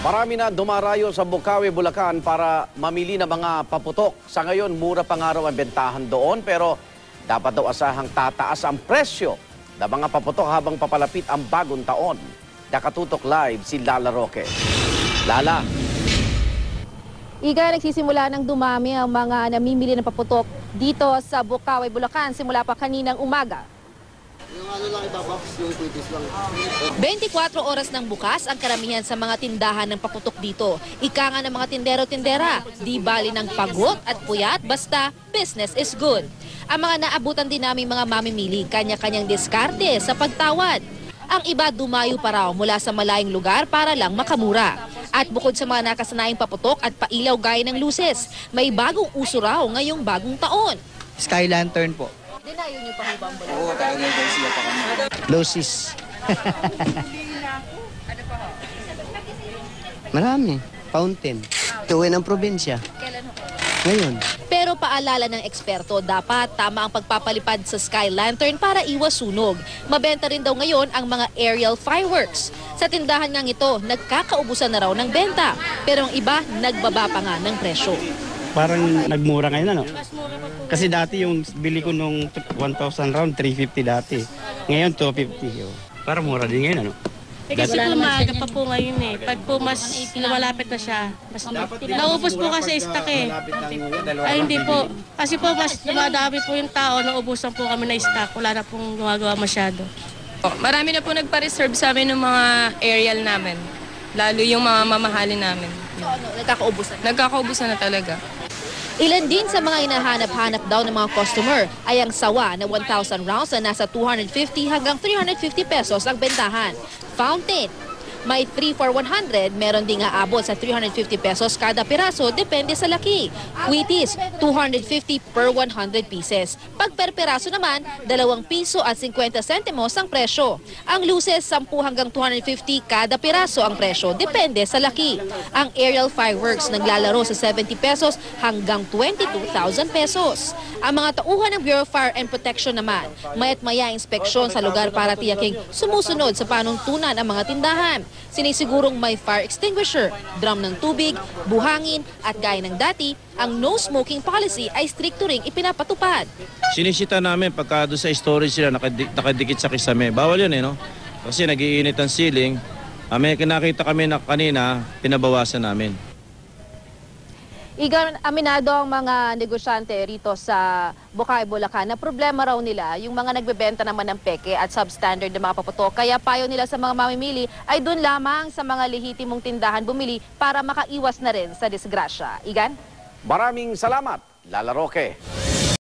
Marami na dumarayo sa Bukawi, Bulacan para mamili ng mga paputok. Sa ngayon, mura pa nga raw ang bentahan doon pero dapat daw asahang tataas ang presyo ng mga paputok habang papalapit ang bagong taon. Nakatutok live si Lala Roque. Lala. Iga, nagsisimula ng dumami ang mga namimili ng paputok dito sa Bukawi, Bulacan simula pa kaninang umaga. Yung ano lang ibabox, yung quitis lang. 24 oras ng bukas ang karamihan sa mga tindahan ng paputok dito. Ika nga ng mga tindero-tindera, di bali ng pagod at puyat, basta business is good. Ang mga naabutan din naming mga mamimili, kanya-kanyang diskarte sa pagtawad. Ang iba dumayo pa raw mula sa malayong lugar para lang makamura. At bukod sa mga nakasanayang paputok at pailaw gaya ng luces, may bagong uso raw ngayong bagong taon. Sky lantern po. Dinayo niyo pa hubang bala. Oo, talaga daw siya pa kami. Losis. Marami. Fountain. Tuwi ng probinsya. Kailan ho? Ngayon. Pero paalala ng eksperto, dapat tama ang pagpapalipad sa sky lantern para iwas sunog. Mabenta rin daw ngayon ang mga aerial fireworks. Sa tindahan ngang ito, nagkakaubusan na raw ng benta. Pero ang iba, nagbaba pa nga ng presyo. Parang nagmura ngayon, ano? Kasi dati yung bili ko nung 1,000 round, 350 dati. Ngayon, 250. Oh. Parang mura din ngayon, ano? Kasi po maaga pa po ngayon eh. Pag po mas lumalapit na siya, mas naubos po kasi stock eh. Ay hindi po. Kasi po mas dumadami po yung tao, naubusan po kami na stock. Wala na pong gumagawa masyado. Marami na po nagpa-reserve sa amin ng mga aerial namin. Lalo yung mga mamahalin namin. So ano, nagkakaubusan? Nagkakaubusan na talaga. Ilan din sa mga hinahanap-hanap daw ng mga customer ay ang sawa na 1,000 rounds na nasa 250 hanggang 350 pesos ang bentahan. Fountain, may 3 for 100, meron ding aabot sa 350 pesos kada piraso, depende sa laki. Quitis, 250 per 100 pieces. Pag per piraso naman, 2 piso at 50 sentimos ang presyo. Ang luces, 10 hanggang 250 kada piraso ang presyo, depende sa laki. Ang aerial fireworks naglalaro sa 70 pesos hanggang 22,000 pesos. Ang mga tauhan ng Bureau of Fire and Protection naman, maya't maya inspeksyon sa lugar para tiyaking sumusunod sa panuntunan ang mga tindahan. Sinisigurong may fire extinguisher, drum ng tubig, buhangin at gaya ng dati, ang no smoking policy ay stricto ring ipinapatupad. Sinisita namin pagka doon sa storage sila nakadikit sa kisame. Bawal yun no? Kasi nag-iinit ang ceiling. May kinakita kami na kanina, pinabawasan namin. Igan, aminado ang mga negosyante rito sa Bukawi, Bulacan na problema raw nila yung mga nagbebenta naman ng peke at substandard na mga paputok. Kaya payo nila sa mga mamimili ay doon lamang sa mga lehitimong tindahan bumili para makaiwas na rin sa disgrasya. Igan? Maraming salamat, Lala Roque.